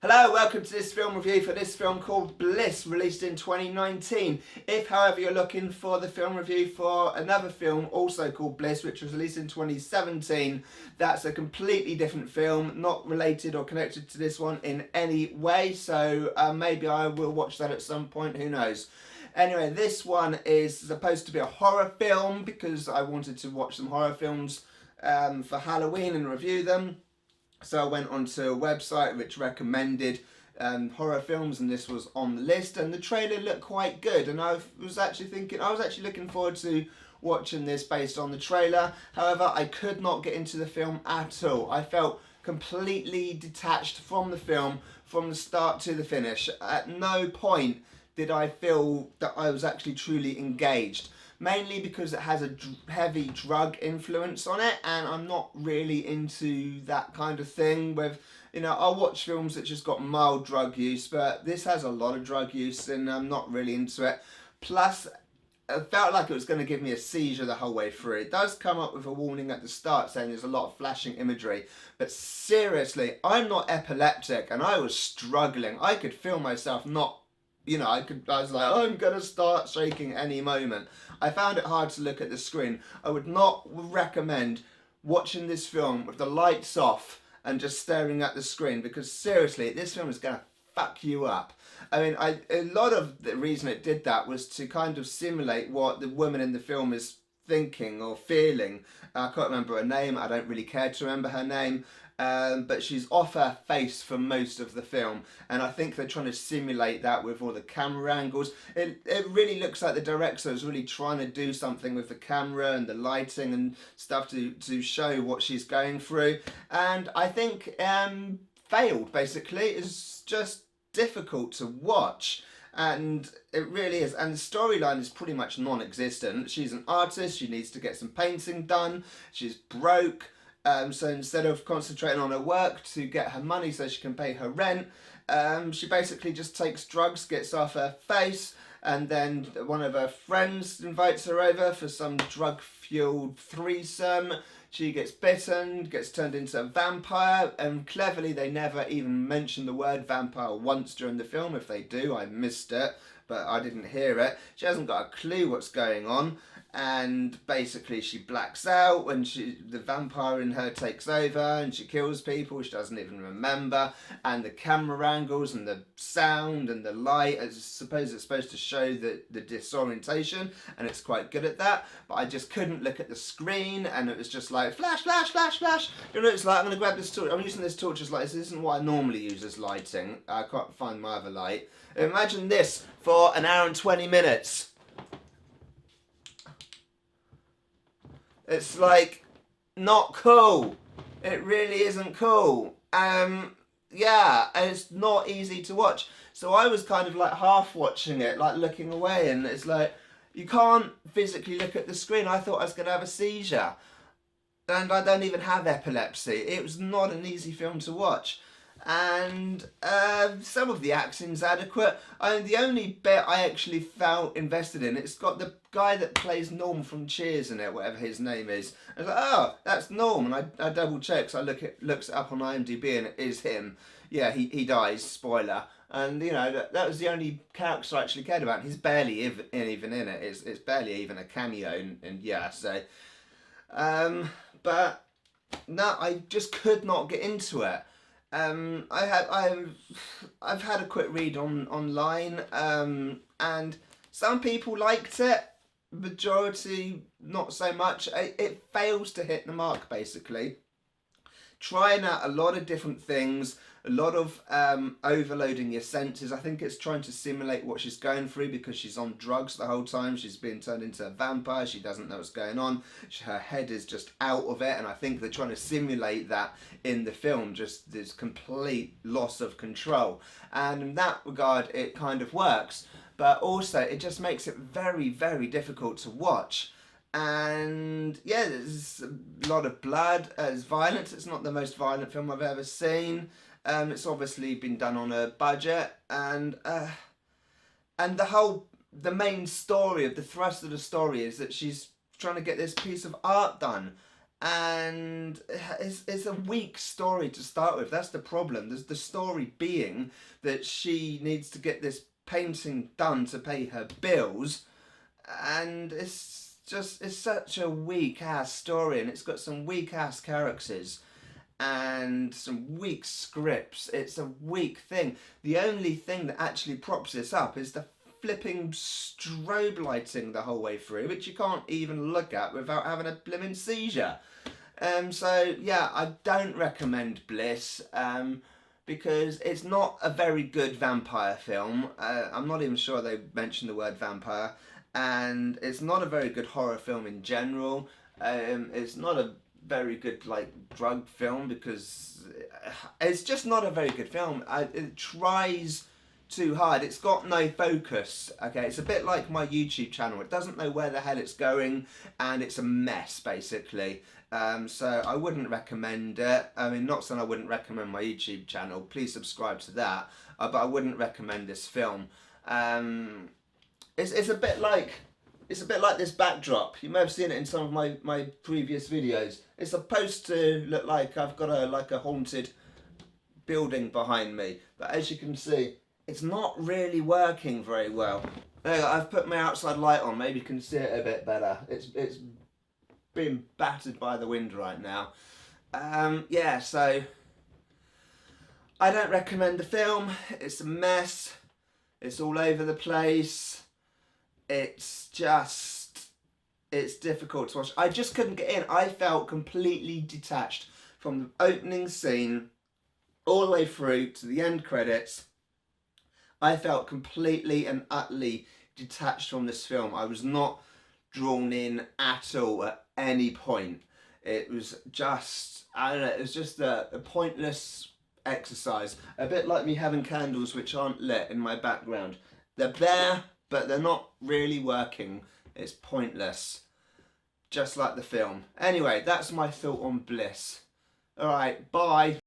Hello, welcome to this film review for this film called BLISS, released in 2019. If, however, you're looking for the film review for another film also called BLISS, which was released in 2017, that's a completely different film, not related or connected to this one in any way, so maybe I will watch that at some point, who knows. Anyway, this one is supposed to be a horror film because I wanted to watch some horror films for Halloween and review them. So I went onto a website which recommended horror films, and this was on the list, and the trailer looked quite good, and I was actually looking forward to watching this based on the trailer. However, I could not get into the film at all. I felt completely detached from the film from the start to the finish. At no point did I feel that I was actually truly engaged. Mainly because it has a heavy drug influence on it, and I'm not really into that kind of thing with, I'll watch films that just got mild drug use, but this has a lot of drug use and I'm not really into it. Plus, it felt like it was going to give me a seizure the whole way through. It does come up with a warning at the start saying there's a lot of flashing imagery, but seriously, I'm not epileptic and I was struggling. I could feel myself not, I was like, oh, I'm going to start shaking any moment. I found it hard to look at the screen. I would not recommend watching this film with the lights off and just staring at the screen, because seriously, this film is going to fuck you up. I mean, a lot of the reason it did that was to kind of simulate what the woman in the film is thinking or feeling. I can't remember her name. I don't really care to remember her name. But she's off her face for most of the film, and I think they're trying to simulate that with all the camera angles. It really looks like the director is really trying to do something with the camera and the lighting and stuff to show what she's going through, and I think failed basically. It's just difficult to watch. And it really is, and the storyline is pretty much non-existent. She's an artist, she needs to get some painting done, she's broke. So instead of concentrating on her work to get her money so she can pay her rent, she basically just takes drugs, gets off her face, and then one of her friends invites her over for some drug-fueled threesome. She gets bitten, gets turned into a vampire, and cleverly they never even mention the word vampire once during the film. If they do, I missed it, but I didn't hear it. She hasn't got a clue what's going on. And basically she blacks out when the vampire in her takes over and she kills people she doesn't even remember, and the camera angles and the sound and the light, I suppose it's supposed to show the disorientation, and it's quite good at that, but I just couldn't look at the screen, and it was just like flash, flash, flash, flash. It's like, I'm going to grab this torch, I'm using this torch as light. This isn't what I normally use as lighting. I can't find my other light. Imagine this for an hour and 20 minutes. It's like not cool. It really isn't cool. Yeah, and it's not easy to watch. So I was kind of like half watching it, like looking away, and it's like you can't physically look at the screen. I thought I was going to have a seizure, and I don't even have epilepsy. It was not an easy film to watch. And some of the acting's adequate. The only bit I actually felt invested in, it's got the guy that plays Norm from Cheers in it, whatever his name is. I was like, oh, that's Norm, and I double check, so I looks it up on IMDb, and it is him. Yeah, he dies, spoiler. And that was the only character I actually cared about. He's barely even in it. It's barely even a cameo, and yeah, so. But no, I just could not get into it. I've had a quick read online, and some people liked it. Majority not so much. It fails to hit the mark basically. Trying out a lot of different things, a lot of overloading your senses. I think it's trying to simulate what she's going through because she's on drugs the whole time. She's being turned into a vampire. She doesn't know what's going on. Her head is just out of it, and I think they're trying to simulate that in the film, just this complete loss of control. And in that regard, it kind of works. But also, it just makes it very, very difficult to watch. And yeah, there's a lot of blood, there's violence. It's not the most violent film I've ever seen. It's obviously been done on a budget, and the main story of the thrust of the story is that she's trying to get this piece of art done, and it's a weak story to start with. That's the problem. There's the story being that she needs to get this painting done to pay her bills, and it's such a weak ass story, and it's got some weak ass characters and some weak scripts. It's a weak thing. The only thing that actually props this up is the flipping strobe lighting the whole way through, which you can't even look at without having a blimmin' seizure. So yeah, I don't recommend Bliss, because it's not a very good vampire film. I'm not even sure they mentioned the word vampire, and it's not a very good horror film in general. It's not a very good like drug film, because it's just not a very good film. It tries too hard. It's got no focus. Okay, it's a bit like my YouTube channel. It doesn't know where the hell it's going, and it's a mess basically. So I wouldn't recommend it. I mean, not saying I wouldn't recommend my YouTube channel. Please subscribe to that. But I wouldn't recommend this film. It's a bit like this backdrop. You may have seen it in some of my previous videos. It's supposed to look like I've got a haunted building behind me, but as you can see, it's not really working very well. There, I've put my outside light on. Maybe you can see it a bit better. It's being battered by the wind right now. Yeah, so I don't recommend the film. It's a mess. It's all over the place. It's difficult to watch. I just couldn't get in. I felt completely detached from the opening scene all the way through to the end credits. I felt completely and utterly detached from this film. I was not drawn in at all at any point. It was just, I don't know, it was just a pointless exercise. A bit like me having candles which aren't lit in my background. They're there, but they're not really working. It's pointless. Just like the film. Anyway, that's my thought on Bliss. Alright, bye.